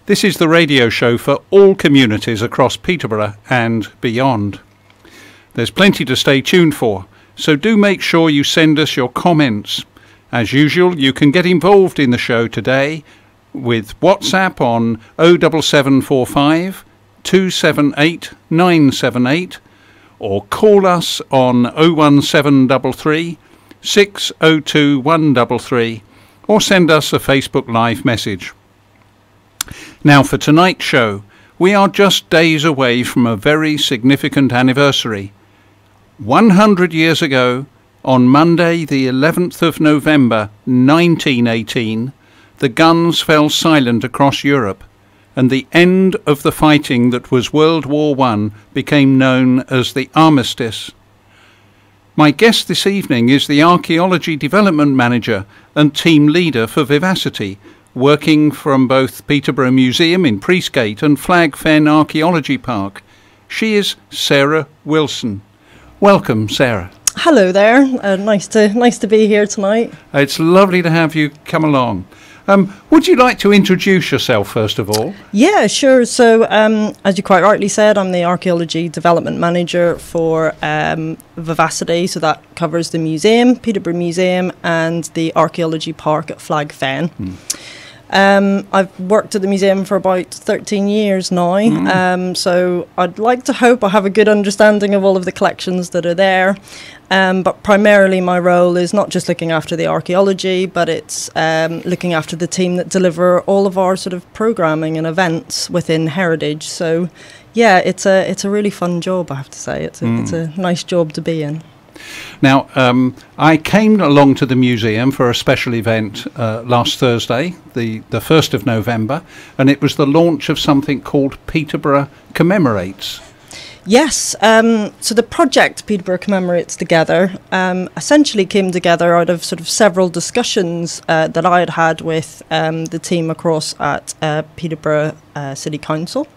This is the radio show for all communities across Peterborough and beyond. There's plenty to stay tuned for, so do make sure you send us your comments. As usual, you can get involved in the show today with WhatsApp on 07745 278 978 or call us on 01733 602 133 or send us a Facebook Live message. Now for tonight's show, we are just days away from a very significant anniversary. 100 years ago, on Monday the 11th of November 1918, the guns fell silent across Europe, and the end of the fighting that was World War I became known as the Armistice. My guest this evening is the Archaeology Development Manager and Team Leader for Vivacity, working from both Peterborough Museum in Priestgate and Flag Fen Archaeology Park. She is Sarah Wilson. Welcome, Sarah. Hello there. Nice to be here tonight. It's lovely to have you come along. Would you like to introduce yourself first of all? Yeah, sure. So, as you quite rightly said, I'm the Archaeology Development Manager for Vivacity. So that covers the museum, Peterborough Museum, and the Archaeology Park at Flag Fen. I've worked at the museum for about 13 years now, so I'd like to hope I have a good understanding of all of the collections that are there, but primarily my role is not just looking after the archaeology, but it's looking after the team that deliver all of our sort of programming and events within heritage. So yeah, it's a really fun job, I have to say. It's a nice job to be in. Now, I came along to the museum for a special event last Thursday, the 1st of November, and it was the launch of something called Peterborough Commemorates. Yes, so the project Peterborough Commemorates Together essentially came together out of sort of several discussions that I had had with the team across at Peterborough City Council.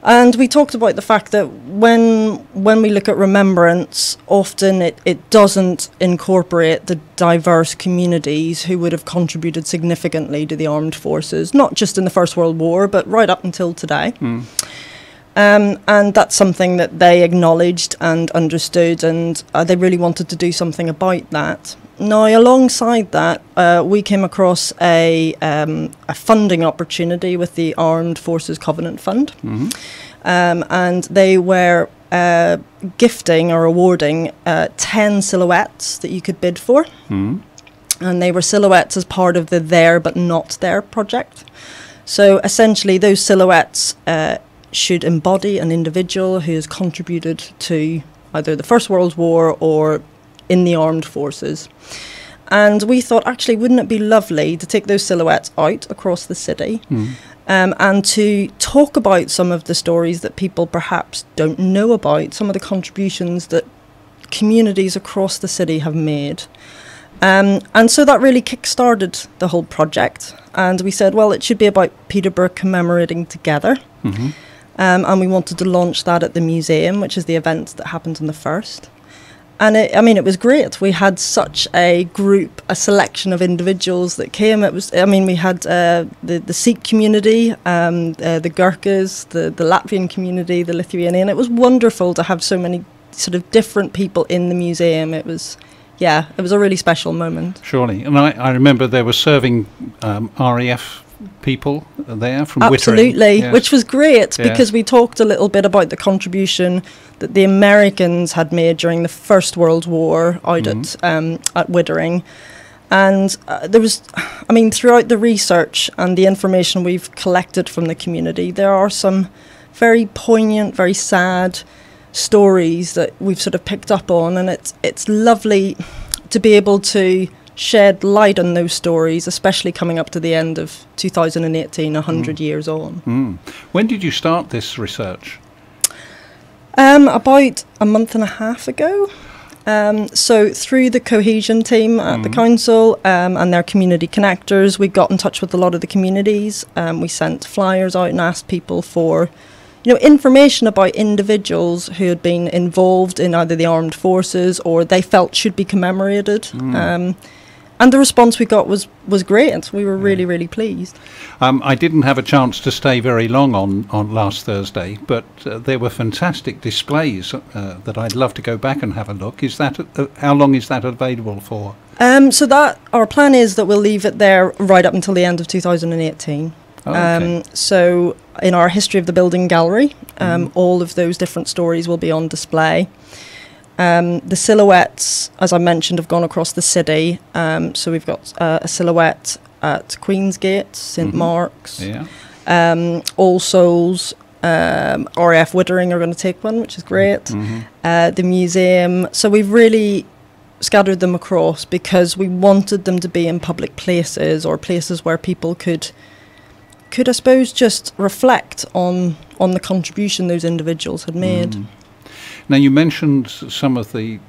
And we talked about the fact that when we look at remembrance, often it doesn't incorporate the diverse communities who would have contributed significantly to the armed forces, not just in the First World War, but right up until today. And that's something that they acknowledged and understood, and they really wanted to do something about that. Now, alongside that, we came across a funding opportunity with the Armed Forces Covenant Fund, and they were gifting or awarding 10 silhouettes that you could bid for, and they were silhouettes as part of the There But Not There project. So essentially, those silhouettes should embody an individual who has contributed to either the First World War or in the armed forces. And we thought, actually, wouldn't it be lovely to take those silhouettes out across the city and to talk about some of the stories that people perhaps don't know about, some of the contributions that communities across the city have made. And so that really kick-started the whole project. And we said, well, it should be about Peterborough commemorating together. And we wanted to launch that at the museum, which is the event that happens on the 1st. And it was great. We had such a group, a selection of individuals that came. We had the Sikh community, the Gurkhas, the Latvian community, the Lithuanian. It was wonderful to have so many sort of different people in the museum. It was a really special moment. Surely. And I remember they were serving RAF people there from Wittering. Absolutely, yes. Which was great because we talked a little bit about the contribution that the Americans had made during the First World War out at Wittering. And there was, throughout the research and the information we've collected from the community, there are some very poignant, very sad stories that we've sort of picked up on, and it's lovely to be able to shed light on those stories, especially coming up to the end of 2018, 100 years on. When did you start this research? About a month and a half ago. So through the cohesion team at the council and their community connectors, we got in touch with a lot of the communities. We sent flyers out and asked people for information about individuals who had been involved in either the armed forces or they felt should be commemorated. And the response we got was great. We were really, really pleased. I didn't have a chance to stay very long on last Thursday, but there were fantastic displays that I'd love to go back and have a look. Is that how long is that available for? So that our plan is that we'll leave it there right up until the end of 2018. Okay. So in our History of the Building gallery, all of those different stories will be on display. The silhouettes, as I mentioned, have gone across the city. So we've got a silhouette at Queensgate, St Mark's, All Souls, RAF Wittering are going to take one, which is great. The museum. So we've really scattered them across because we wanted them to be in public places or places where people could I suppose just reflect on the contribution those individuals had made. Now, you mentioned some of the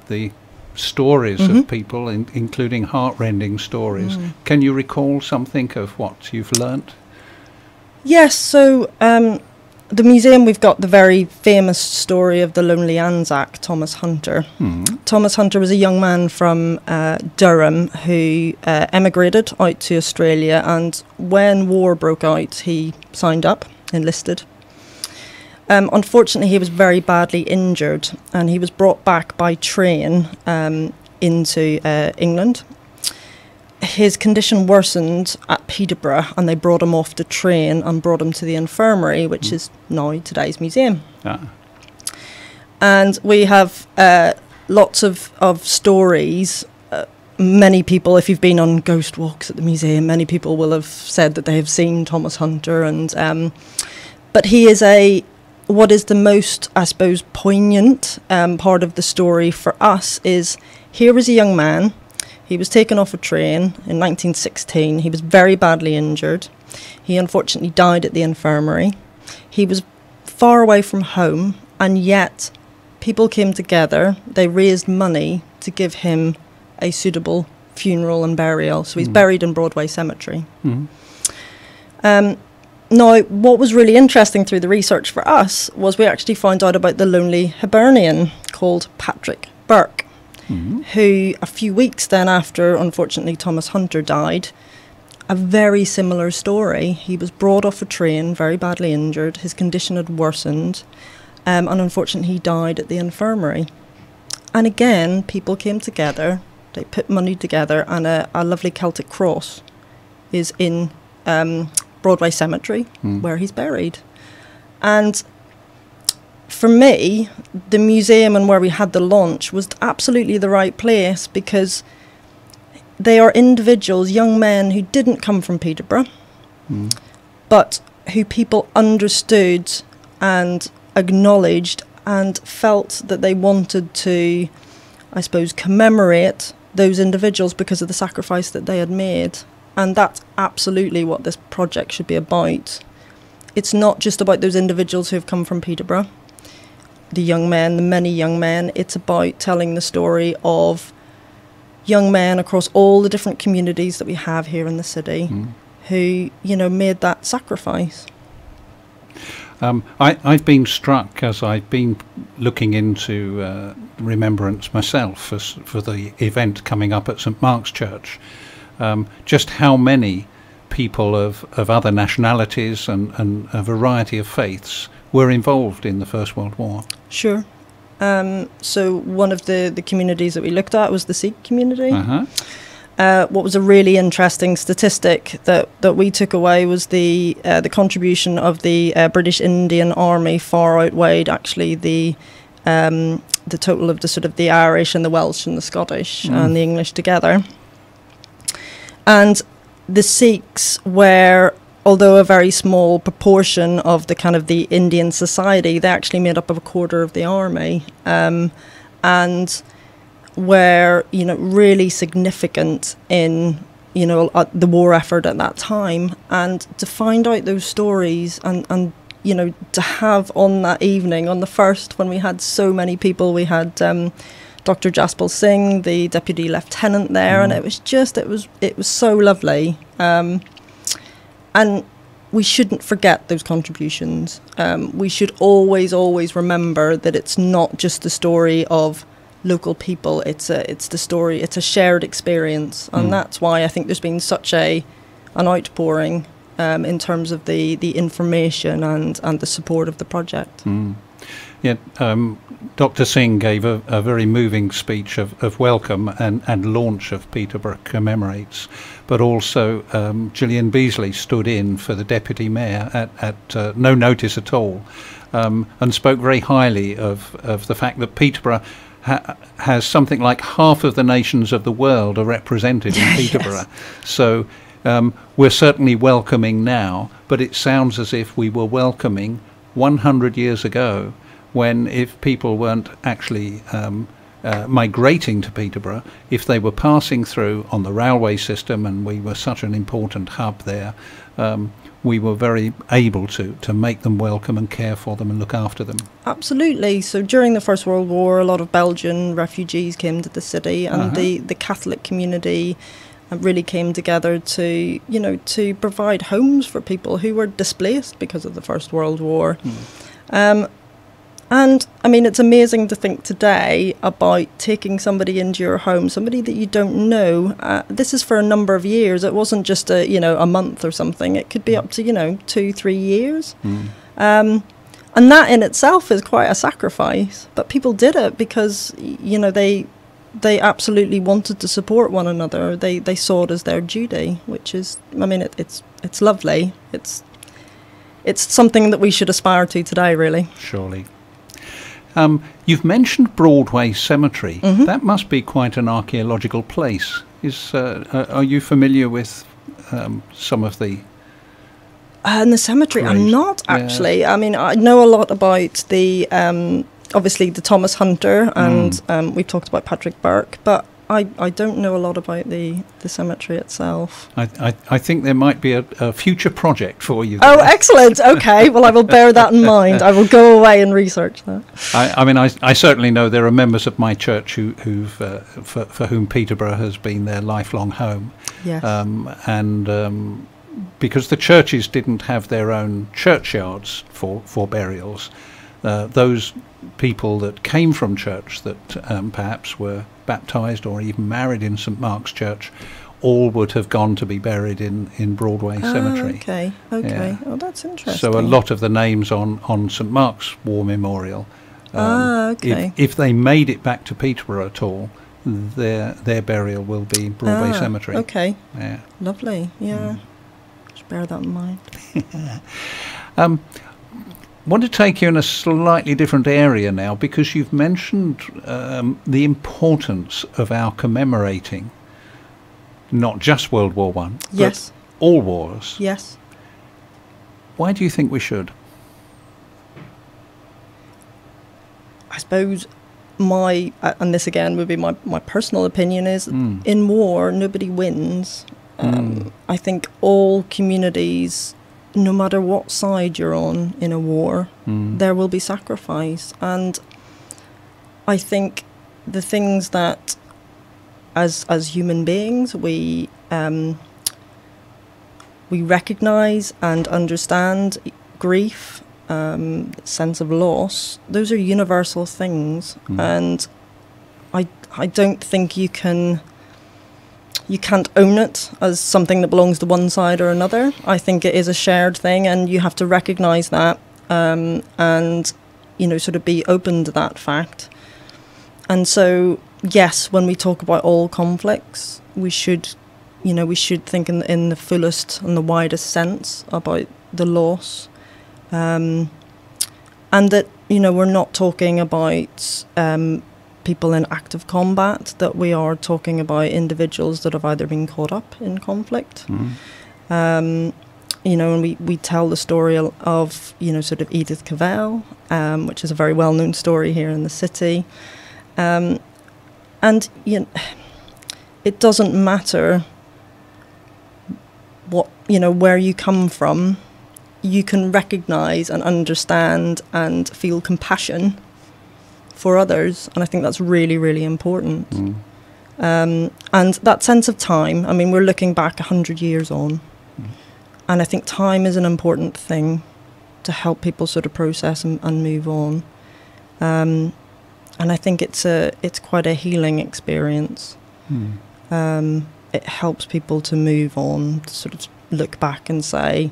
stories of people, including heartrending stories. Can you recall something of what you've learnt? Yes, so the museum, we've got the very famous story of the Lonely Anzac, Thomas Hunter. Thomas Hunter was a young man from Durham who emigrated out to Australia, and when war broke out, he signed up, enlisted. Unfortunately, he was very badly injured, and he was brought back by train into England. His condition worsened at Peterborough, and they brought him off the train and brought him to the infirmary, which is now today's museum. And we have lots of stories. Many people, if you've been on ghost walks at the museum, many people will have said that they have seen Thomas Hunter. And but he is what is the most, I suppose, poignant part of the story for us is here was a young man. He was taken off a train in 1916. He was very badly injured. He unfortunately died at the infirmary. He was far away from home, and yet people came together. They raised money to give him a suitable funeral and burial. So he's buried in Broadway Cemetery. Now, what was really interesting through the research for us was we actually found out about the lonely Hibernian called Patrick Burke, who a few weeks then after, unfortunately, Thomas Hunter died, a very similar story. He was brought off a train, very badly injured. His condition had worsened, and unfortunately he died at the infirmary. And again, people came together, they put money together, and a lovely Celtic cross is in Broadway Cemetery, where he's buried. And for me, the museum and where we had the launch was absolutely the right place, because they are individuals, young men who didn't come from Peterborough, but who people understood and acknowledged and felt that they wanted to, I suppose, commemorate those individuals because of the sacrifice that they had made. And that's absolutely what this project should be about. It's not just about those individuals who have come from Peterborough, the young men, the many young men. It's about telling the story of young men across all the different communities that we have here in the city who, made that sacrifice. I've been struck as I've been looking into remembrance myself for the event coming up at St Mark's Church. Just how many people of other nationalities and a variety of faiths were involved in the First World War. Sure. So one of the communities that we looked at was the Sikh community. What was a really interesting statistic that we took away was the contribution of the British Indian Army far outweighed actually the total of the sort of the Irish and the Welsh and the Scottish and the English together. And the Sikhs were, although a very small proportion of the kind of the Indian society, they actually made up of a quarter of the army, and were, really significant in, the war effort at that time. And to find out those stories and to have on that evening, on the first, when we had so many people, we had Dr. Jaspal Singh, the deputy lieutenant there, and it was so lovely. And we shouldn't forget those contributions. We should always remember that it's not just the story of local people. It's the story. It's a shared experience, and that's why I think there's been such an outpouring in terms of the information and the support of the project. Yeah, Dr. Singh gave a very moving speech of welcome and launch of Peterborough Commemorates, but also Gillian Beasley stood in for the Deputy Mayor at no notice at all, and spoke very highly of the fact that Peterborough has something like half of the nations of the world are represented in Peterborough. Yes. So we're certainly welcoming now, but it sounds as if we were welcoming 100 years ago, when if people weren't actually migrating to Peterborough, if they were passing through on the railway system, and we were such an important hub there, we were very able to make them welcome and care for them and look after them. Absolutely. So during the First World War, a lot of Belgian refugees came to the city, and the Catholic community really came together to provide homes for people who were displaced because of the First World War. And I mean, it's amazing to think today about taking somebody into your home, somebody that you don't know. This is for a number of years. It wasn't just a month or something. It could be up to 2-3 years. And that in itself is quite a sacrifice. But people did it because they absolutely wanted to support one another. They saw it as their duty, which is, I mean, it's lovely. It's something that we should aspire to today, really. Surely. You've mentioned Broadway Cemetery. That must be quite an archaeological place. Are you familiar with some of the... in the cemetery, I'm not actually. I mean, I know a lot about the... obviously the Thomas Hunter, and we've talked about Patrick Burke, but I don't know a lot about the cemetery itself. I think there might be a future project for you there. Oh, excellent. Okay, well, I will bear that in mind. I will go away and research that. I mean, I certainly know there are members of my church for whom Peterborough has been their lifelong home. Yes. Because the churches didn't have their own churchyards for burials, those people that came from church that perhaps were baptised or even married in St Mark's Church, all would have gone to be buried in Broadway Cemetery. Okay. Yeah. Oh, that's interesting. So a lot of the names on St Mark's War Memorial, if they made it back to Peterborough at all, their burial will be Broadway Cemetery. Okay. Yeah. Lovely. Yeah. Just bear that in mind. Want to take you in a slightly different area now, because you've mentioned the importance of our commemorating not just World War I, yes, but all wars. Yes. Why do you think we should? I suppose and this again would be my personal opinion, is in war nobody wins. I think all communities, no matter what side you're on in a war, there will be sacrifice. And I think the things that as human beings we recognise and understand, grief, sense of loss, those are universal things. And I don't think you can't own it as something that belongs to one side or another. I think it is a shared thing, and you have to recognise that and sort of be open to that fact. And so, yes, when we talk about all conflicts, we should think in the fullest and the widest sense about the loss, and that we're not talking about people in active combat, that we are talking about individuals that have either been caught up in conflict. And we tell the story of sort of Edith Cavell, which is a very well-known story here in the city. And it doesn't matter what where you come from, you can recognise and understand and feel compassion for others, and I think that's really, really important. And that sense of time, I mean, we're looking back 100 years on, and I think time is an important thing to help people sort of process and move on. and I think it's quite a healing experience. It helps people to move on, to sort of look back and say,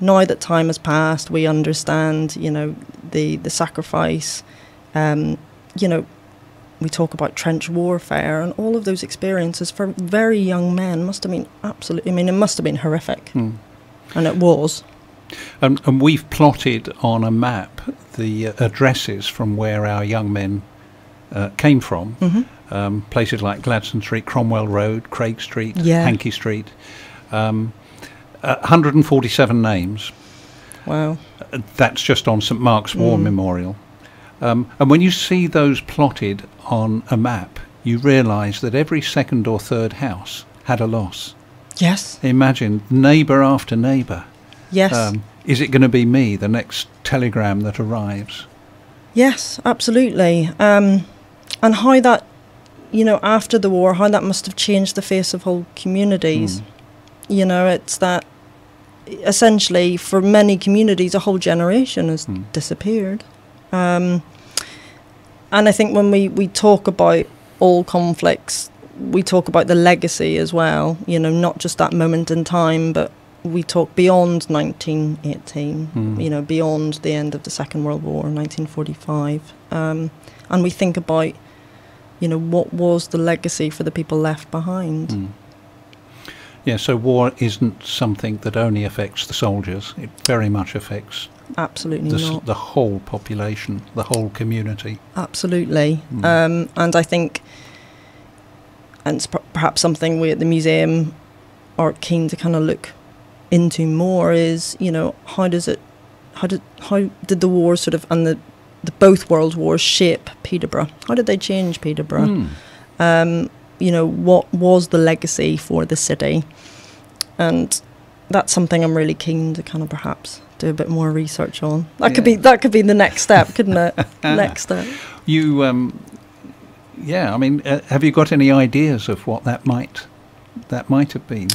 now that time has passed, we understand, you know, the sacrifice. You know, we talk about trench warfare, and all of those experiences for very young men must have been absolutely, I mean, it must have been horrific. And it was. And we've plotted on a map the addresses from where our young men came from. Places like Gladstone Street, Cromwell Road, Craig Street, Hankey Street. 147 names. Wow. That's just on St Mark's War Memorial. And when you see those plotted on a map, you realise that every second or third house had a loss. Yes. Imagine neighbour after neighbour. Yes. Is it going to be me, the next telegram that arrives? Yes, absolutely. And how that, you know, after the war, how that must have changed the face of whole communities. You know, it's that essentially for many communities, a whole generation has disappeared. And I think when we talk about all conflicts, we talk about the legacy as well, you know, not just that moment in time, but we talk beyond 1918, you know, beyond the end of the Second World War, 1945. And we think about, you know, what was the legacy for the people left behind. Yeah, so war isn't something that only affects the soldiers. It very much affects the whole population, the whole community. Absolutely. And I think, and it's perhaps something we at the museum are keen to kind of look into more, is, you know, how did the war sort of, and the both world wars shape Peterborough? How did they change Peterborough? You know, what was the legacy for the city? And that's something I'm really keen to kind of perhaps do a bit more research on. That could be the next step, couldn't it? Next step. You, I mean, have you got any ideas of what that might have been?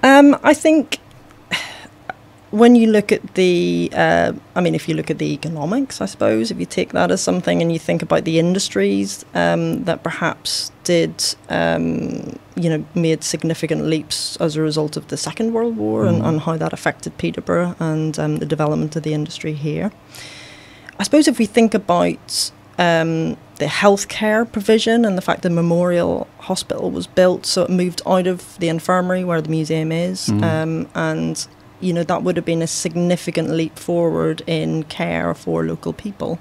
I think when you look at the, I mean, if you look at the economics, I suppose, if you take that as something and you think about the industries that perhaps did, you know, made significant leaps as a result of the Second World War and how that affected Peterborough and the development of the industry here. I suppose if we think about the healthcare provision and the fact the Memorial Hospital was built, so it moved out of the infirmary where the museum is, and you know, that would have been a significant leap forward in care for local people.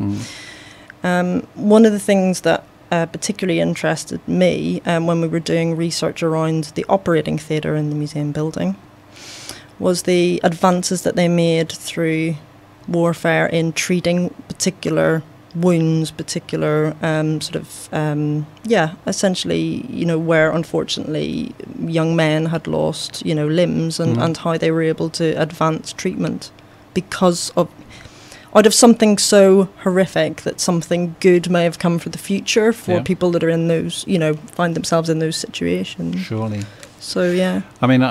One of the things that particularly interested me when we were doing research around the operating theatre in the museum building was the advances that they made through warfare in treating particular wounds, particular essentially, you know, where unfortunately young men had lost, you know, limbs, and how they were able to advance treatment because of, out of something so horrific, that something good may have come for the future for people that are in those, you know, find themselves in those situations. Surely. So, yeah. I mean,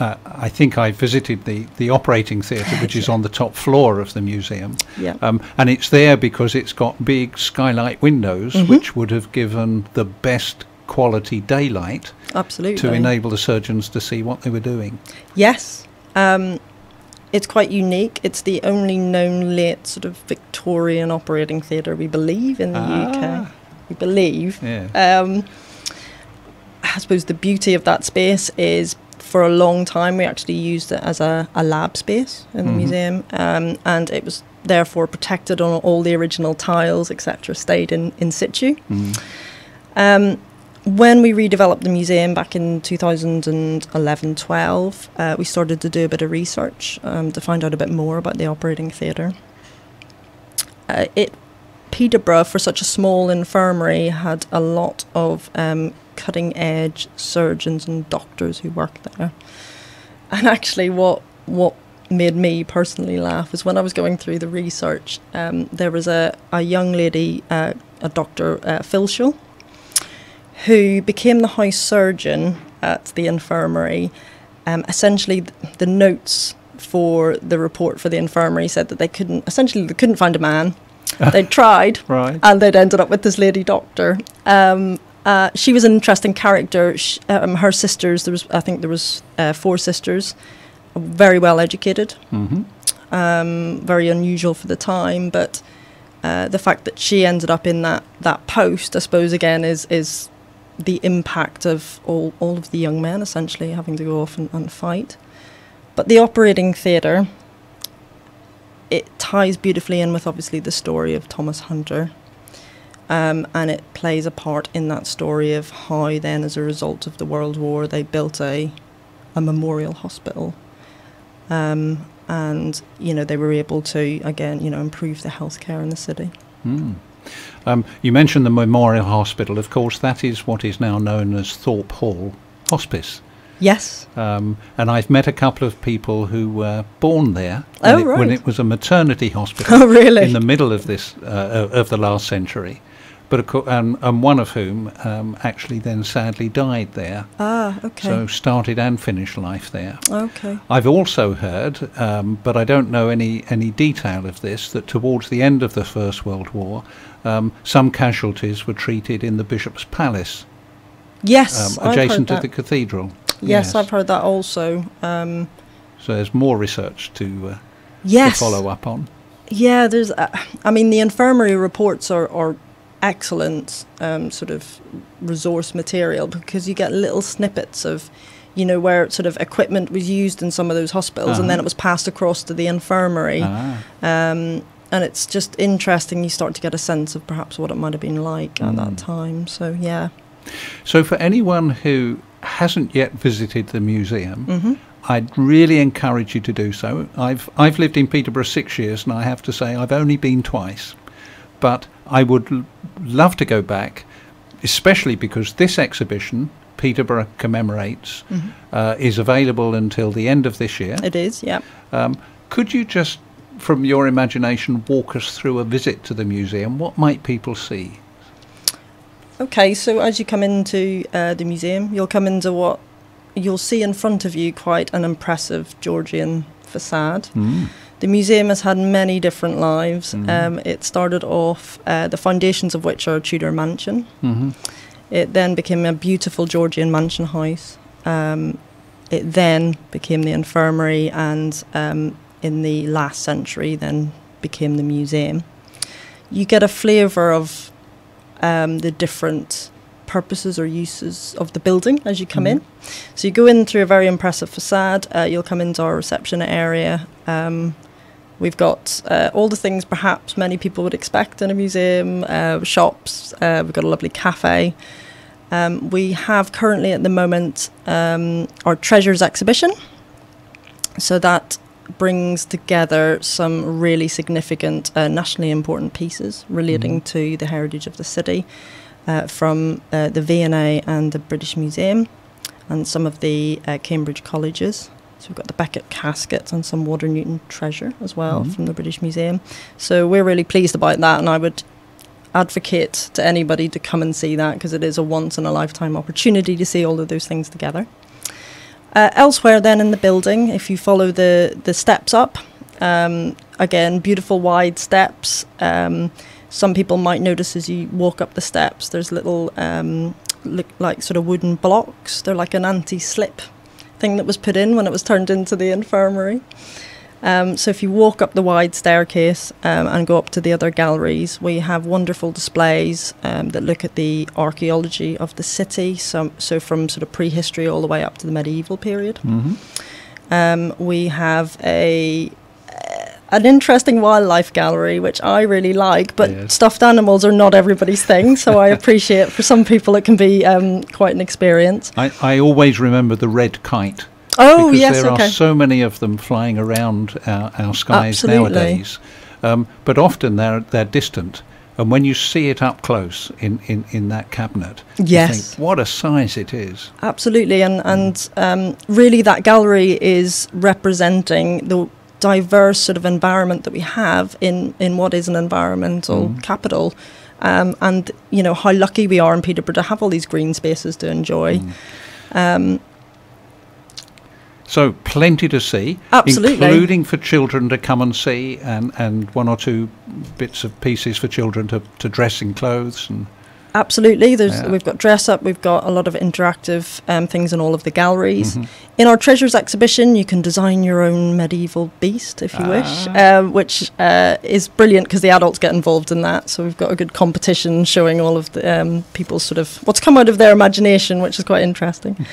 I think I visited the operating theatre, which is on the top floor of the museum. And it's there because it's got big skylight windows, which would have given the best quality daylight to enable the surgeons to see what they were doing. Yes. It's quite unique. It's the only known late sort of Victorian operating theatre, we believe, in the UK. We believe. I suppose the beauty of that space is, for a long time we actually used it as a lab space in the museum, and it was therefore protected on all the original tiles, etc., stayed in situ. When we redeveloped the museum back in 2011-12, we started to do a bit of research to find out a bit more about the operating theatre. Peterborough, for such a small infirmary, had a lot of cutting-edge surgeons and doctors who worked there. And actually what made me personally laugh is when I was going through the research, there was a young lady, a Dr. Filshel, who became the house surgeon at the infirmary. Essentially, the notes for the report for the infirmary said that they couldn't find a man. They'd tried, Right. and they'd ended up with this lady doctor. She was an interesting character. Her sisters, I think there was 4 sisters, very well educated, very unusual for the time. But the fact that she ended up in that post, I suppose, again, is the impact of all of the young men essentially having to go off and fight. But the operating theatre, it ties beautifully in with obviously the story of Thomas Hunter. And it plays a part in that story of how then, as a result of the World War, they built a memorial hospital. And, they were able to, again, improve the healthcare in the city. You mentioned the Memorial Hospital. Of course, that is what is now known as Thorpe Hall Hospice. Yes. And I've met a couple of people who were born there when it was a maternity hospital. Oh, really? In the middle of this of the last century. But and one of whom actually then sadly died there. Ah, okay. So started and finished life there. Okay. I've also heard, but I don't know any detail of this, that towards the end of the First World War, some casualties were treated in the Bishop's Palace. Yes, adjacent to the cathedral. Yes, I've heard that also. So there's more research to follow up on. Yeah, there's. The infirmary reports are excellent sort of resource material, because you get little snippets of, where sort of equipment was used in some of those hospitals, and then it was passed across to the infirmary. And it's just interesting. You start to get a sense of perhaps what it might have been like at that time. So, yeah. So for anyone who hasn't yet visited the museum, I'd really encourage you to do so. I've lived in Peterborough 6 years, and I have to say I've only been twice. But I would love to go back, especially because this exhibition, Peterborough Commemorates, is available until the end of this year. It is, yeah. Could you just, from your imagination, walk us through a visit to the museum? What might people see? Okay, so as you come into the museum, you'll come into what you'll see in front of you, quite an impressive Georgian facade. The museum has had many different lives. It started off, the foundations of which are a Tudor mansion. It then became a beautiful Georgian mansion house. It then became the infirmary, and in the last century then became the museum. You get a flavour of the different purposes or uses of the building as you come in. So you go in through a very impressive facade. You'll come into our reception area. We've got all the things perhaps many people would expect in a museum, shops. We've got a lovely cafe. We have currently at the moment our Treasures exhibition. So that brings together some really significant nationally important pieces relating to the heritage of the city from the V&A and the British Museum and some of the Cambridge colleges. So we've got the Beckett casket and some Water-Newton treasure as well from the British Museum. So we're really pleased about that, and I would advocate to anybody to come and see that, because it is a once-in-a-lifetime opportunity to see all of those things together. Elsewhere then in the building, if you follow the steps up, again, beautiful wide steps. Some people might notice as you walk up the steps, there's little look like sort of wooden blocks. They're like an anti-slip thing that was put in when it was turned into the infirmary. So if you walk up the wide staircase and go up to the other galleries, we have wonderful displays that look at the archaeology of the city, so from sort of prehistory all the way up to the medieval period. We have an interesting wildlife gallery, which I really like, but stuffed animals are not everybody's thing, so I appreciate for some people it can be quite an experience. I always remember the red kite. Oh, because yes, there okay. are so many of them flying around our skies nowadays, but often they're distant. And when you see it up close in that cabinet, you think, what a size it is. Absolutely, and really that gallery is representing the diverse sort of environment that we have in what is an environmental capital, and you know how lucky we are in Peterborough to have all these green spaces to enjoy. So plenty to see, Absolutely. including for children to come and see, and one or two bits of pieces for children to dress in clothes. And absolutely, we've got dress up, we've got a lot of interactive things in all of the galleries. In our treasures exhibition, you can design your own medieval beast if you wish, which is brilliant because the adults get involved in that. So we've got a good competition showing all of the people's sort of what's come out of their imagination, which is quite interesting.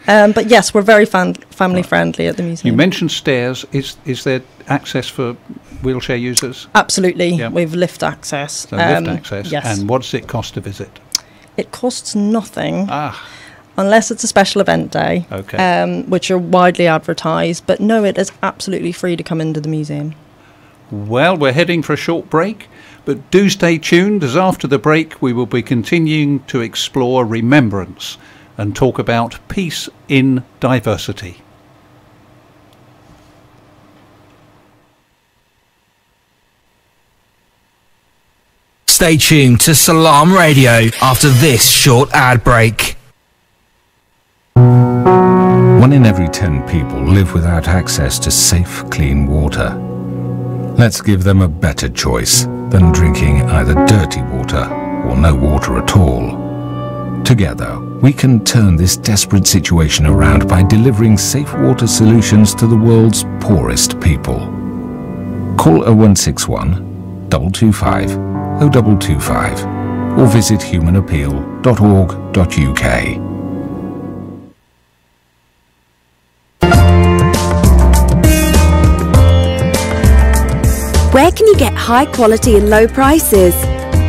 But yes, we're very family friendly at the museum. You mentioned stairs. Is there access for wheelchair users? Absolutely. Yep. We've lift access. So lift access. Yes. And what does it cost to visit? It costs nothing. Ah. Unless it's a special event day, Okay. which are widely advertised. But no, it is absolutely free to come into the museum. Well, we're heading for a short break, but do stay tuned, as after the break we will be continuing to explore remembrance and talk about peace in diversity. Stay tuned to Salaam Radio after this short ad break. 1 in every 10 people live without access to safe, clean water. Let's give them a better choice than drinking either dirty water or no water at all. Together, we can turn this desperate situation around by delivering safe water solutions to the world's poorest people. Call 0161 225 0225 or visit humanappeal.org.uk. Where can you get high quality and low prices?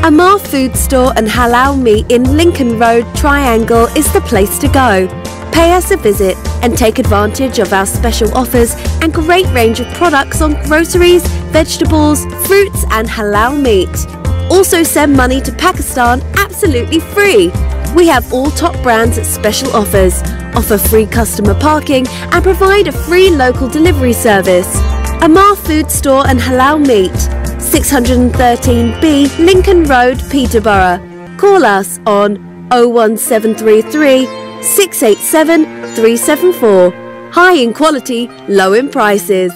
Amar Food Store and Halal Meat in Lincoln Road, Triangle is the place to go. Pay us a visit and take advantage of our special offers and great range of products on groceries, vegetables, fruits and halal meat. Also send money to Pakistan absolutely free. We have all top brands at special offers, offer free customer parking and provide a free local delivery service. Amar Food Store and Halal Meat, 613B Lincoln Road, Peterborough. Call us on 01733 687 374. High in quality, low in prices.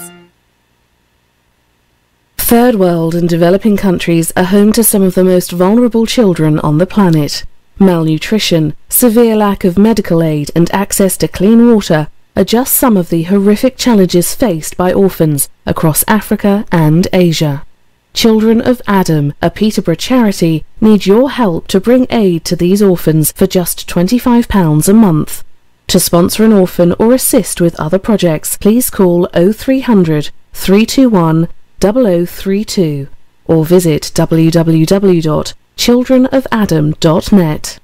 Third world and developing countries are home to some of the most vulnerable children on the planet. Malnutrition, severe lack of medical aid and access to clean water are just some of the horrific challenges faced by orphans across Africa and Asia. Children of Adam, a Peterborough charity, need your help to bring aid to these orphans for just £25 a month. To sponsor an orphan or assist with other projects, please call 0300 321 0032 or visit www.childrenofadam.net.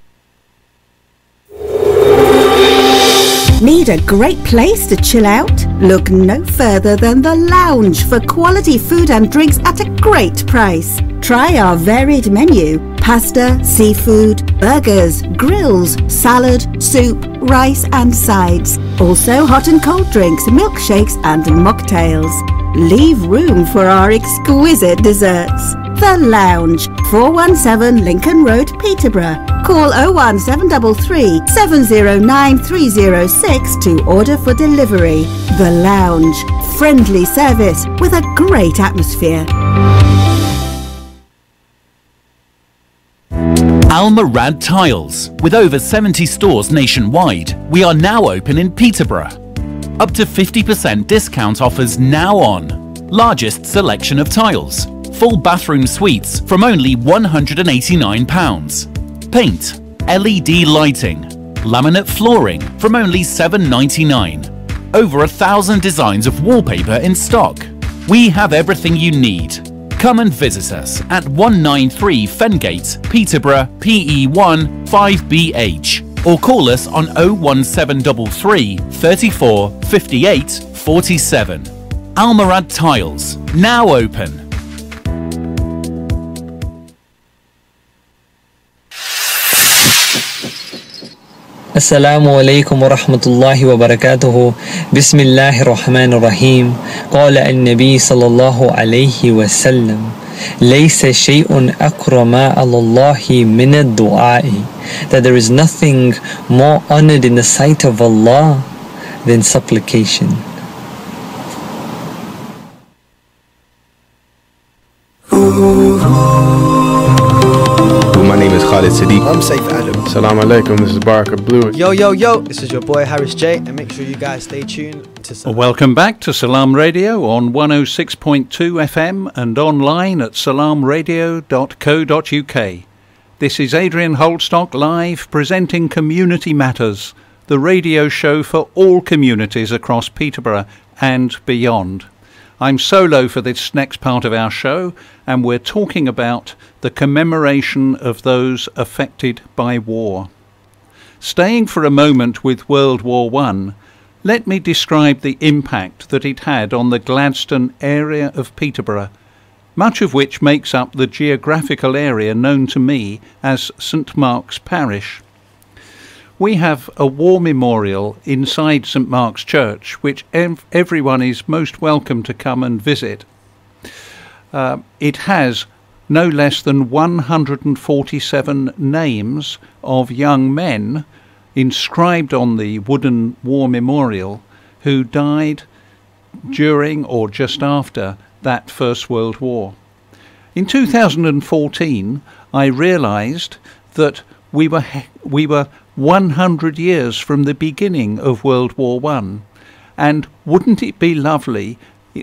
Need a great place to chill out? Look no further than The Lounge for quality food and drinks at a great price. Try our varied menu: pasta, seafood, burgers, grills, salad, soup, rice and sides. Also hot and cold drinks, milkshakes and mocktails. Leave room for our exquisite desserts. The Lounge, 417 Lincoln Road, Peterborough. Call 01733 709 306 to order for delivery. The Lounge, friendly service with a great atmosphere. Al-Murad Tiles. With over 70 stores nationwide, we are now open in Peterborough. Up to 50% discount offers now on. Largest selection of tiles. Full bathroom suites from only £189. Paint, LED lighting, laminate flooring from only £7.99. Over 1,000 designs of wallpaper in stock. We have everything you need. Come and visit us at 193 Fengate, Peterborough, PE1 5BH, or call us on 01733 34 58 47. Al-Murad Tiles, now open. السلام عليكم ورحمة الله وبركاته. بسم الله الرحمن الرحيم. قال النبي صلى الله عليه وسلم: ليس شيء أكرم على الله من الدعاء. That there is nothing more honored in the sight of Allah than supplication. My name is Khalid Sadiq. I'm Saif Adam. Salaam alaikum, this is Baraka Blue. Yo, this is your boy Harris J, and make sure you guys stay tuned to Salaam. Welcome back to Salaam Radio on 106.2 FM and online at salamradio.co.uk. This is Adrian Holstock live presenting Community Matters, the radio show for all communities across Peterborough and beyond. I'm solo for this next part of our show, and we're talking about the commemoration of those affected by war. Staying for a moment with World War I, let me describe the impact that it had on the Gladstone area of Peterborough, much of which makes up the geographical area known to me as St Mark's Parish. We have a war memorial inside St Mark's Church, which everyone is most welcome to come and visit. It has no less than 147 names of young men inscribed on the wooden war memorial who died during or just after that First World War. In 2014, I realised that we were 100 years from the beginning of World War I, and wouldn't it be lovely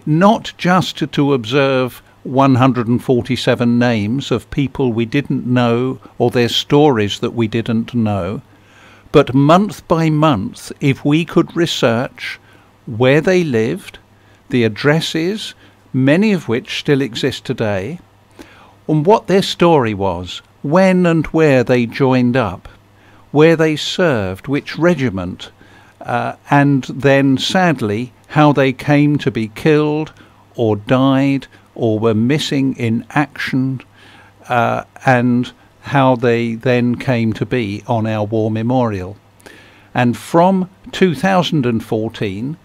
not just to observe 147 names of people we didn't know or their stories that we didn't know, but month by month, if we could research where they lived, the addresses, many of which still exist today, and what their story was, when and where they joined up, where they served, which regiment, and then sadly how they came to be killed or died or were missing in action, and how they then came to be on our war memorial. And from 2014,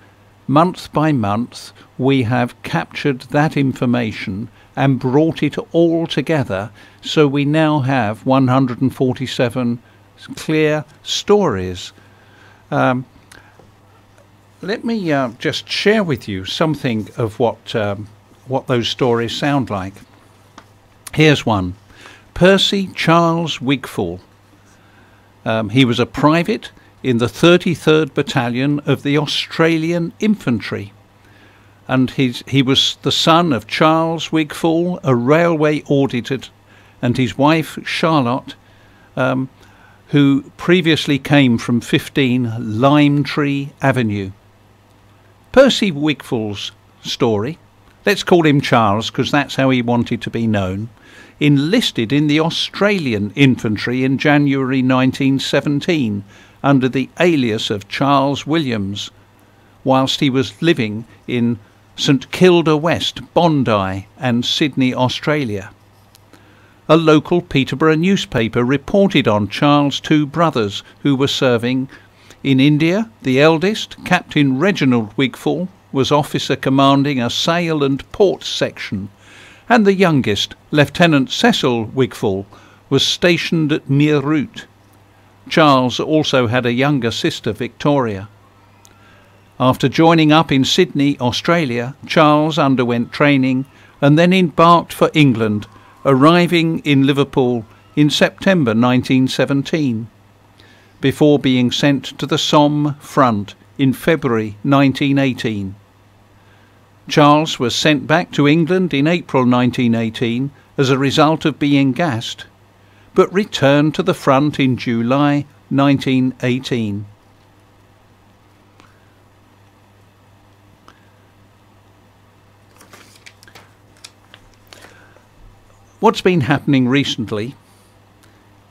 month by month, we have captured that information and brought it all together, so we now have 147 clear stories. Let me just share with you something of what those stories sound like. Here's one. Percy Charles Wigfall. He was a private in the 33rd Battalion of the Australian Infantry, and he was the son of Charles Wigfall, a railway auditor, and his wife Charlotte, who previously came from 15 Lime Tree Avenue. Percy Wigfall's story, let's call him Charles because that's how he wanted to be known, enlisted in the Australian Infantry in January 1917 under the alias of Charles Williams, whilst he was living in St Kilda West, Bondi and Sydney, Australia. A local Peterborough newspaper reported on Charles' two brothers who were serving in India. The eldest, Captain Reginald Wigfall, was officer commanding a sail and port section, and the youngest, Lieutenant Cecil Wigfall, was stationed at Meerut. Charles also had a younger sister, Victoria. After joining up in Sydney, Australia, Charles underwent training and then embarked for England, arriving in Liverpool in September 1917, before being sent to the Somme front in February 1918. Charles was sent back to England in April 1918 as a result of being gassed, but returned to the front in July 1918. What's been happening recently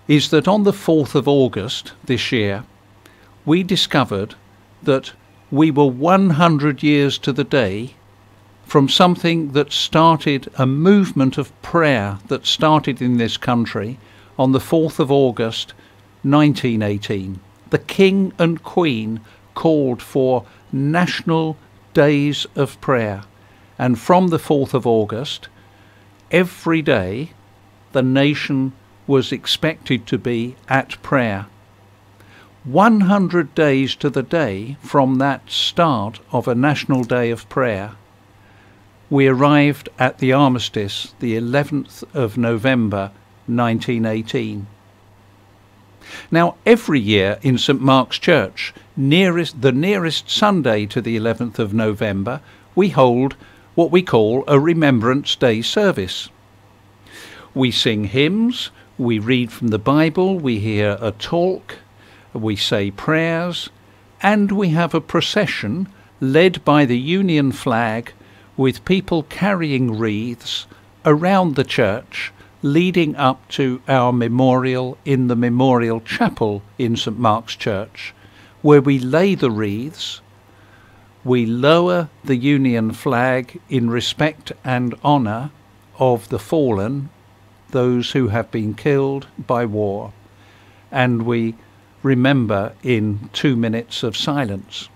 is that on the 4th of August this year, we discovered that we were 100 years to the day from something that started a movement of prayer that started in this country on the 4th of August 1918. The King and Queen called for national days of prayer, and from the 4th of August, every day the nation was expected to be at prayer. 100 days to the day from that start of a national day of prayer, we arrived at the armistice, the 11th of November 1918. Now, every year in St Mark's Church, the nearest Sunday to the 11th of November, we hold what we call a Remembrance Day service. We sing hymns, we read from the Bible, we hear a talk, we say prayers, and we have a procession led by the Union flag with people carrying wreaths around the church, leading up to our memorial in the Memorial Chapel in St Mark's Church, where we lay the wreaths, we lower the Union flag in respect and honour of the fallen, those who have been killed by war, and we remember in 2 minutes of silence.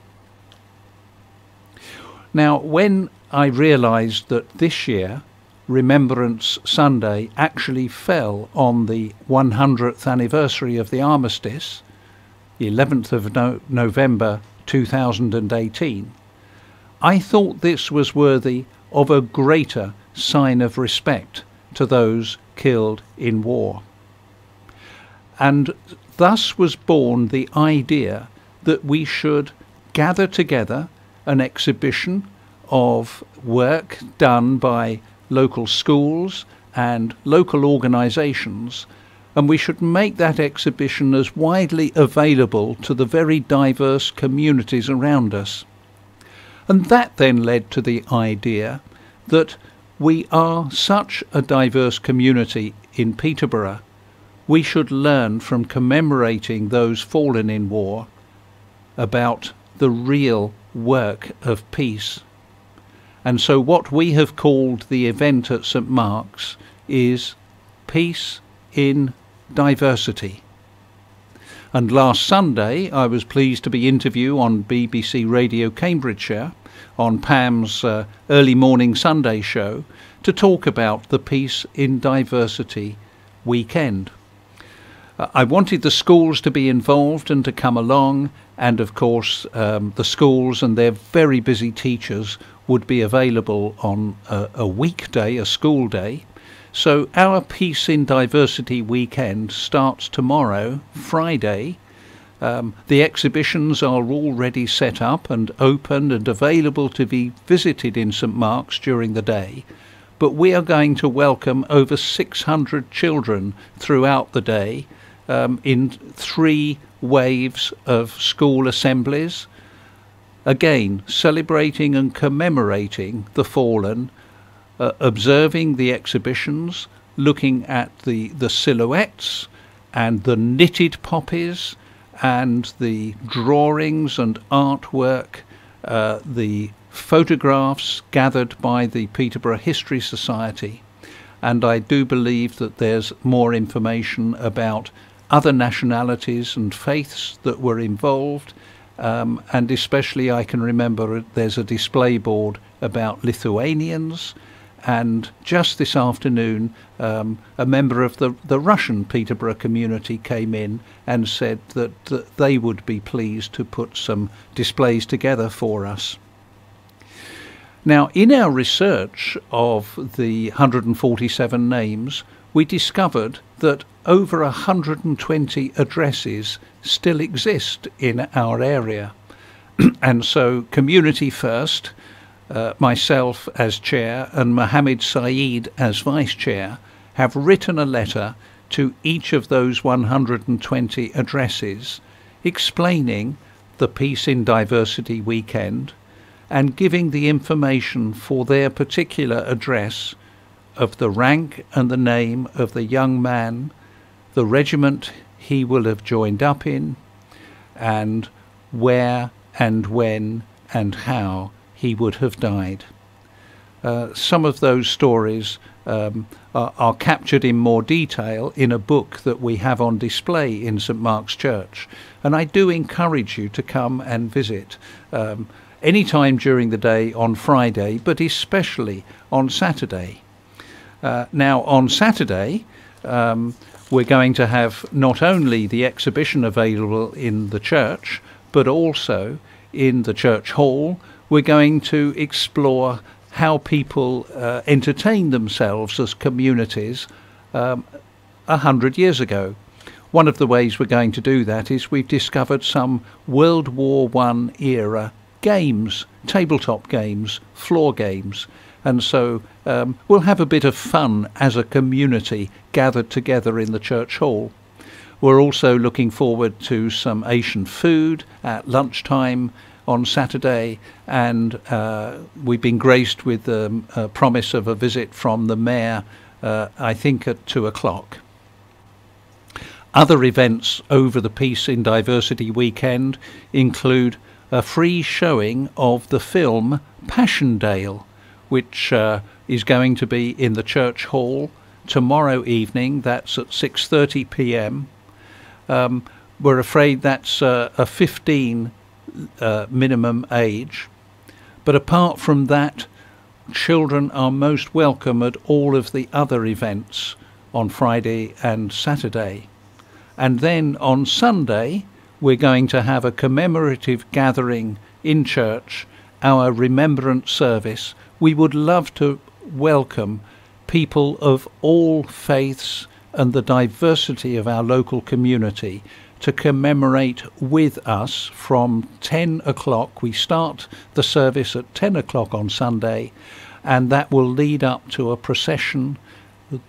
Now, when I realised that this year Remembrance Sunday actually fell on the 100th anniversary of the armistice, the 11th of November 2018, I thought this was worthy of a greater sign of respect to those killed in war. And thus was born the idea that we should gather together an exhibition of work done by local schools and local organisations, and we should make that exhibition as widely available to the very diverse communities around us. And that then led to the idea that we are such a diverse community in Peterborough, we should learn from commemorating those fallen in war about the real work of peace. And so what we have called the event at St Mark's is Peace in Diversity. And last Sunday I was pleased to be interviewed on BBC Radio Cambridgeshire on Pam's early morning Sunday show to talk about the Peace in Diversity weekend. I wanted the schools to be involved and to come along, and of course the schools and their very busy teachers would be available on a weekday, a school day. So our Peace in Diversity weekend starts tomorrow, Friday. The exhibitions are already set up and open and available to be visited in St Mark's during the day. But we are going to welcome over 600 children throughout the day in 3 waves of school assemblies, again celebrating and commemorating the fallen, observing the exhibitions, looking at the silhouettes and the knitted poppies and the drawings and artwork, the photographs gathered by the Peterborough History Society. And I do believe that there's more information about other nationalities and faiths that were involved, and especially I can remember there's a display board about Lithuanians, and just this afternoon a member of the Russian Peterborough community came in and said that they would be pleased to put some displays together for us. Now, in our research of the 147 names, we discovered that over 120 addresses still exist in our area. And so Community First, myself as chair and Mohammed Saeed as vice chair, have written a letter to each of those 120 addresses explaining the Peace in Diversity weekend and giving the information for their particular address of the rank and the name of the young man, the regiment he will have joined up in, and where and when and how he would have died. Some of those stories are captured in more detail in a book that we have on display in St Mark's Church, and I do encourage you to come and visit any time during the day on Friday, but especially on Saturday. Now on Saturday we're going to have not only the exhibition available in the church, but also in the church hall. We're going to explore how people entertain themselves as communities 100 years ago. One of the ways we're going to do that is we've discovered some World War I era games, tabletop games, floor games, and so we'll have a bit of fun as a community gathered together in the church hall. We're also looking forward to some Asian food at lunchtime on Saturday, and we've been graced with the promise of a visit from the mayor, I think at 2 o'clock. Other events over the Peace in Diversity weekend include a free showing of the film Passchendaele, which is going to be in the church hall tomorrow evening. That's at 6:30 p.m. We're afraid that's a 15 minimum age, but apart from that, children are most welcome at all of the other events on Friday and Saturday. And then on Sunday we're going to have a commemorative gathering in church, our remembrance service. We would love to welcome people of all faiths and the diversity of our local community to commemorate with us from 10 o'clock. We start the service at 10 o'clock on Sunday, and that will lead up to a procession,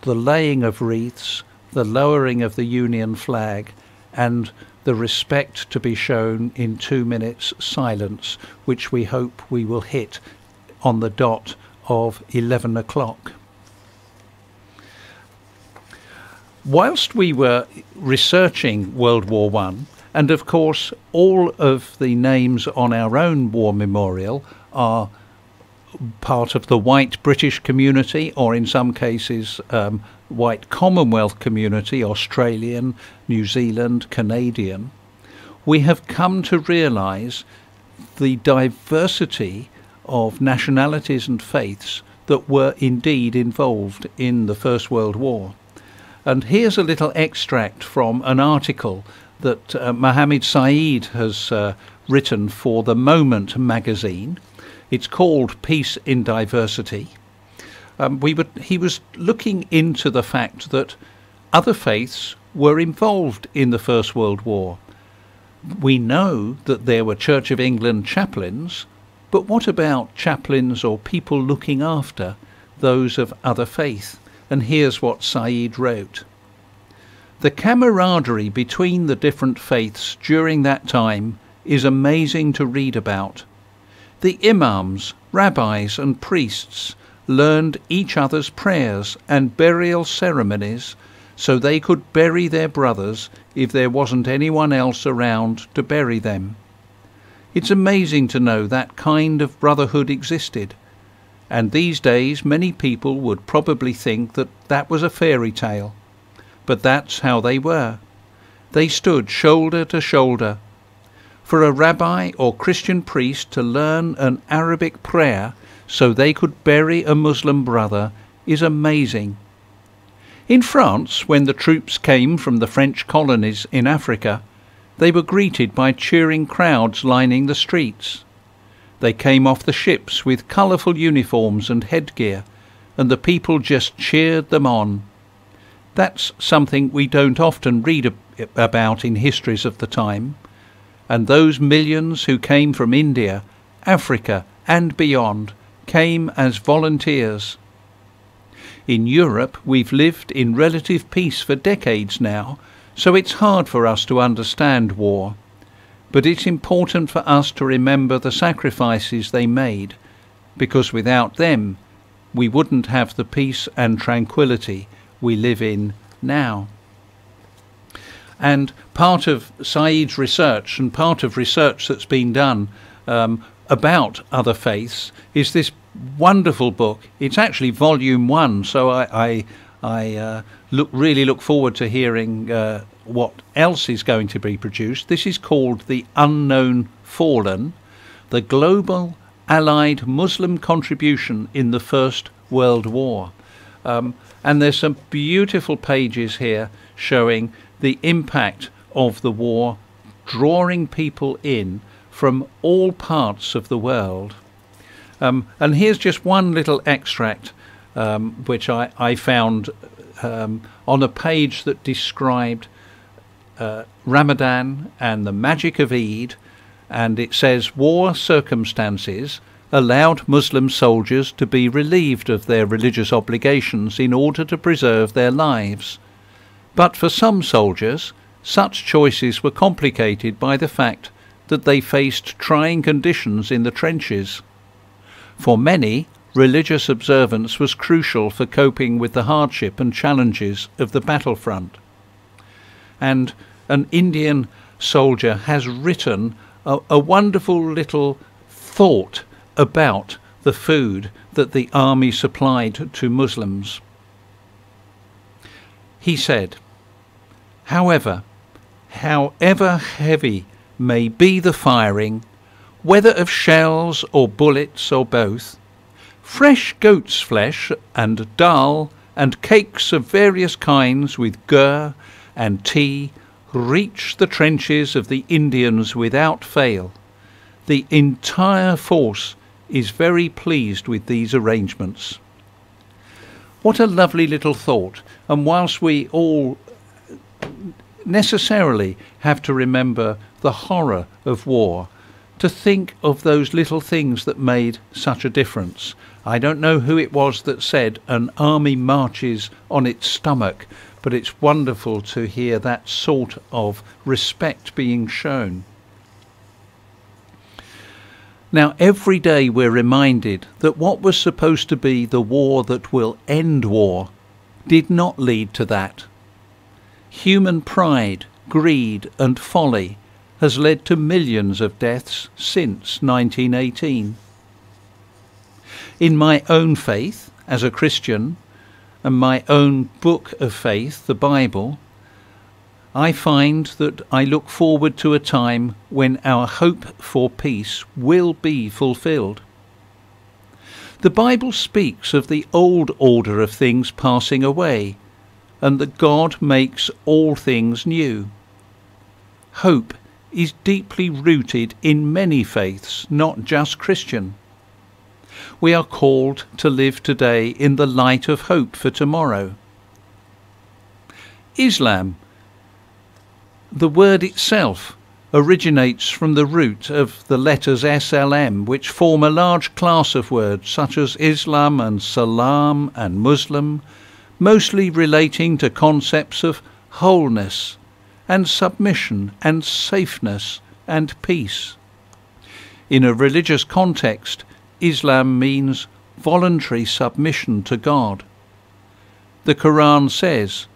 the laying of wreaths, the lowering of the Union flag, and the respect to be shown in 2 minutes silence, which we hope we will hit on the dot of 11 o'clock. Whilst we were researching World War I, and of course all of the names on our own war memorial are part of the white British community, or in some cases white Commonwealth community, Australian, New Zealand, Canadian, we have come to realise the diversity of nationalities and faiths that were indeed involved in the First World War. And here's a little extract from an article that Mohammed Saeed has written for The Moment magazine. It's called Peace in Diversity. He was looking into the fact that other faiths were involved in the First World War. We know that there were Church of England chaplains, but what about chaplains or people looking after those of other faith? And here's what Saeed wrote. The camaraderie between the different faiths during that time is amazing to read about. The imams, rabbis and priests learned each other's prayers and burial ceremonies so they could bury their brothers if there wasn't anyone else around to bury them. It's amazing to know that kind of brotherhood existed, and these days many people would probably think that that was a fairy tale. But that's how they were. They stood shoulder to shoulder. For a rabbi or Christian priest to learn an Arabic prayer so they could bury a Muslim brother is amazing. In France, when the troops came from the French colonies in Africa, they were greeted by cheering crowds lining the streets. They came off the ships with colourful uniforms and headgear, and the people just cheered them on. That's something we don't often read about in histories of the time. And those millions who came from India, Africa and beyond came as volunteers. In Europe we've lived in relative peace for decades now, so it's hard for us to understand war. But it's important for us to remember the sacrifices they made, because without them we wouldn't have the peace and tranquility we live in now. And part of Saeed's research, and part of research that's been done about other faiths, is this wonderful book. It's actually volume 1, so I really look forward to hearing what else is going to be produced. This is called The Unknown Fallen, the Global Allied Muslim Contribution in the First World War. And there's some beautiful pages here showing the impact of the war, drawing people in from all parts of the world. And here's just one little extract which I found on a page that described Ramadan and the magic of Eid, and it says, war circumstances allowed Muslim soldiers to be relieved of their religious obligations in order to preserve their lives. But for some soldiers, such choices were complicated by the fact that they faced trying conditions in the trenches. For many, religious observance was crucial for coping with the hardship and challenges of the battlefront. And an Indian soldier has written a wonderful little thought about the food that the army supplied to Muslims. He said, however heavy may be the firing, whether of shells or bullets or both, fresh goat's flesh and dal and cakes of various kinds with gur and tea reach the trenches of the Indians without fail. The entire force is very pleased with these arrangements. What a lovely little thought, and whilst we all necessarily have to remember the horror of war, to think of those little things that made such a difference. I don't know who it was that said an army marches on its stomach, but it's wonderful to hear that sort of respect being shown. Now, every day we're reminded that what was supposed to be the war that will end war did not lead to that. Human pride, greed and folly has led to millions of deaths since 1918. In my own faith, as a Christian, and my own book of faith, the Bible, I find that I look forward to a time when our hope for peace will be fulfilled. The Bible speaks of the old order of things passing away, and that God makes all things new. Hope is deeply rooted in many faiths, not just Christian. We are called to live today in the light of hope for tomorrow. Islam, the word itself, originates from the root of the letters SLM, which form a large class of words such as Islam and Salaam and Muslim, mostly relating to concepts of wholeness and submission and safeness and peace. In a religious context, Islam means voluntary submission to God. The Quran says,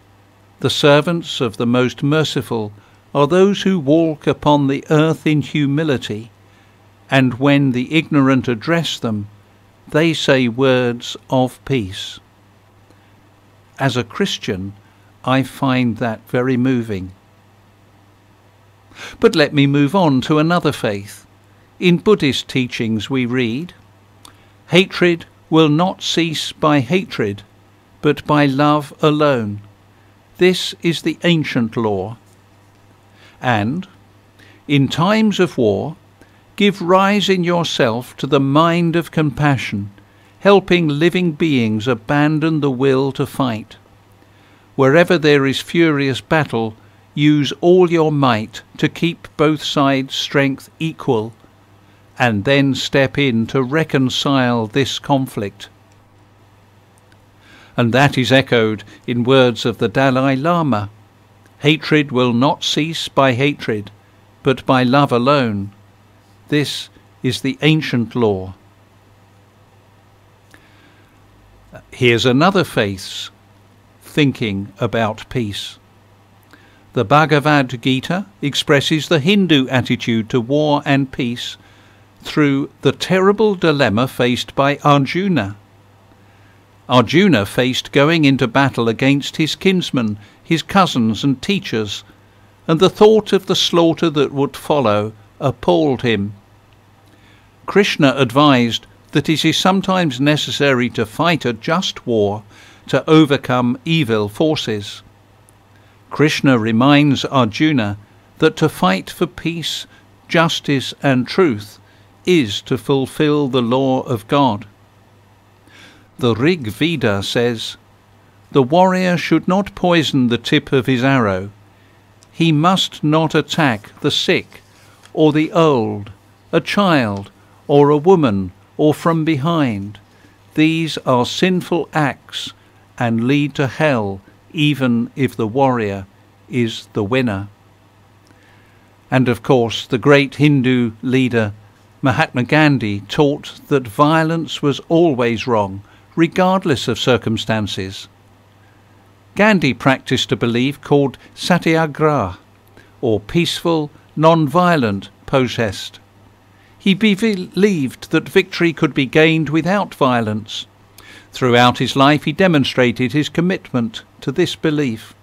"The servants of the Most Merciful are those who walk upon the earth in humility, and when the ignorant address them, they say words of peace." As a Christian, I find that very moving. But let me move on to another faith. In Buddhist teachings we read, "Hatred will not cease by hatred, but by love alone. This is the ancient law." And, "In times of war, give rise in yourself to the mind of compassion, helping living beings abandon the will to fight. Wherever there is furious battle, use all your might to keep both sides' strength equal, and then step in to reconcile this conflict." And that is echoed in words of the Dalai Lama. "Hatred will not cease by hatred, but by love alone. This is the ancient law." Here's another faith's thinking about peace. The Bhagavad Gita expresses the Hindu attitude to war and peace through the terrible dilemma faced by Arjuna. Arjuna faced going into battle against his kinsmen, his cousins and teachers, and the thought of the slaughter that would follow appalled him. Krishna advised that it is sometimes necessary to fight a just war to overcome evil forces. Krishna reminds Arjuna that to fight for peace, justice and truth is to fulfill the law of God. The Rig Veda says, "The warrior should not poison the tip of his arrow. He must not attack the sick or the old, a child or a woman, or from behind. These are sinful acts and lead to hell, even if the warrior is the winner." And of course, the great Hindu leader Mahatma Gandhi taught that violence was always wrong, regardless of circumstances. Gandhi practiced a belief called satyagraha, or peaceful, non-violent protest. He believed that victory could be gained without violence. Throughout his life he demonstrated his commitment to this belief.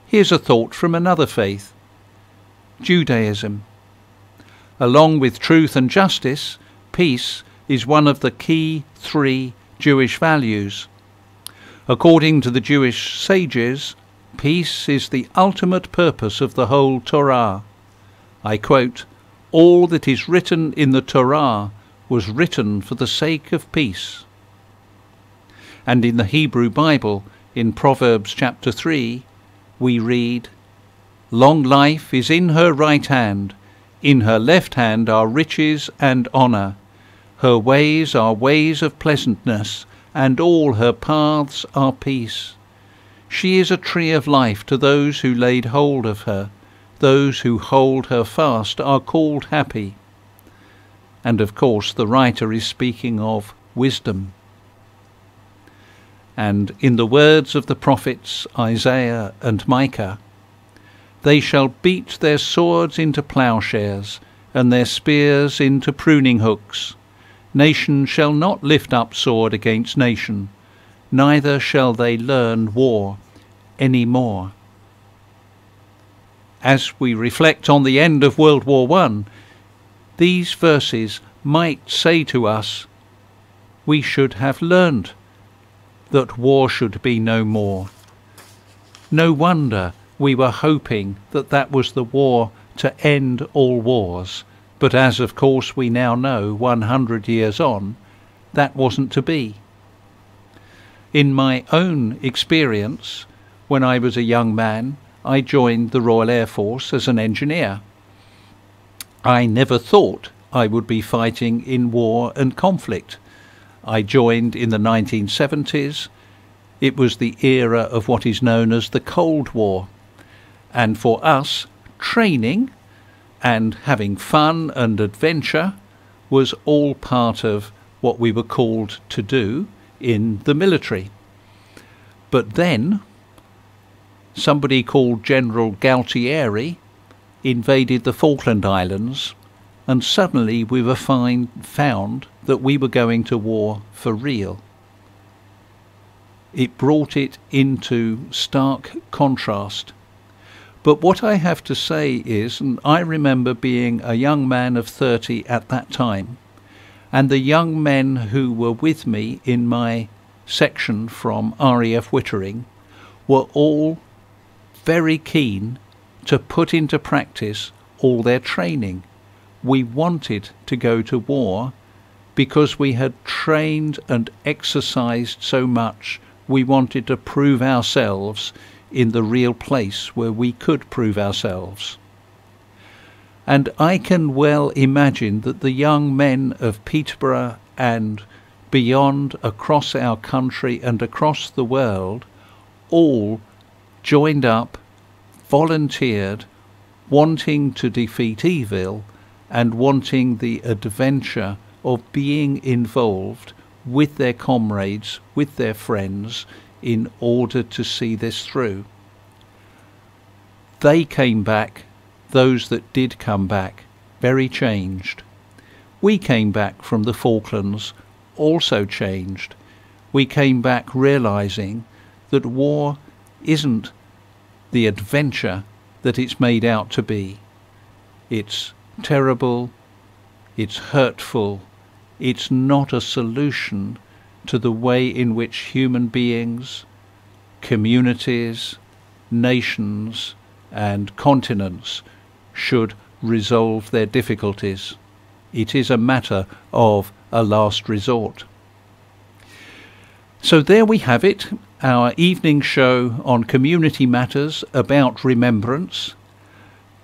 Here's a thought from another faith, Judaism. Along with truth and justice, peace is one of the key 3 Jewish values. According to the Jewish sages, peace is the ultimate purpose of the whole Torah. I quote, "All that is written in the Torah was written for the sake of peace." And in the Hebrew Bible, in Proverbs chapter 3, we read, "Long life is in her right hand, in her left hand are riches and honour. Her ways are ways of pleasantness, and all her paths are peace. She is a tree of life to those who laid hold of her. Those who hold her fast are called happy." And of course the writer is speaking of wisdom. And in the words of the prophets Isaiah and Micah, "They shall beat their swords into plowshares, and their spears into pruning hooks. Nation shall not lift up sword against nation, neither shall they learn war any more." As we reflect on the end of World War I, these verses might say to us, we should have learned that war should be no more. No wonder we were hoping that that was the war to end all wars, but as of course we now know 100 years on, that wasn't to be. In my own experience, when I was a young man, I joined the Royal Air Force as an engineer. I never thought I would be fighting in war and conflict. I joined in the 1970s. It was the era of what is known as the Cold War. And for us, training and having fun and adventure was all part of what we were called to do in the military. But then somebody called General Galtieri invaded the Falkland Islands, and suddenly we were found that we were going to war for real. It brought it into stark contrast. But what I have to say is, and I remember being a young man of 30 at that time, and the young men who were with me in my section from RAF Wittering were all very keen to put into practice all their training. We wanted to go to war because we had trained and exercised so much. We wanted to prove ourselves in the real place where we could prove ourselves. And I can well imagine that the young men of Peterborough and beyond, across our country and across the world, all joined up, volunteered, wanting to defeat evil and wanting the adventure of being involved with their comrades, with their friends, in order to see this through. They came back, those that did come back, very changed. We came back from the Falklands also changed. We came back realizing that war isn't the adventure that it's made out to be. It's terrible, it's hurtful, it's not a solution to the way in which human beings, communities, nations and continents should resolve their difficulties. It is a matter of a last resort. So there we have it, our evening show on community matters about remembrance.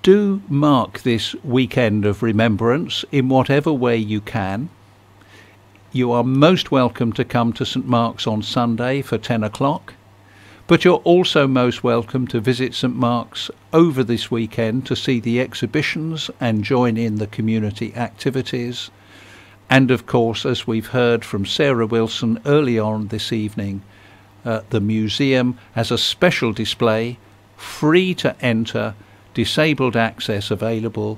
Do mark this weekend of remembrance in whatever way you can. You are most welcome to come to St Mark's on Sunday for 10 o'clock, but you're also most welcome to visit St Mark's over this weekend to see the exhibitions and join in the community activities. And of course, as we've heard from Sarah Wilson early on this evening, the museum has a special display, free to enter, disabled access available,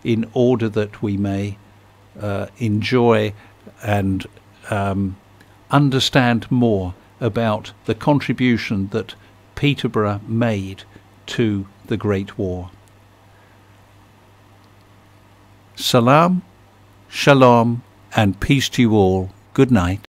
in order that we may enjoy and understand more about the contribution that Peterborough made to the Great War. Salaam, shalom, and peace to you all. Good night.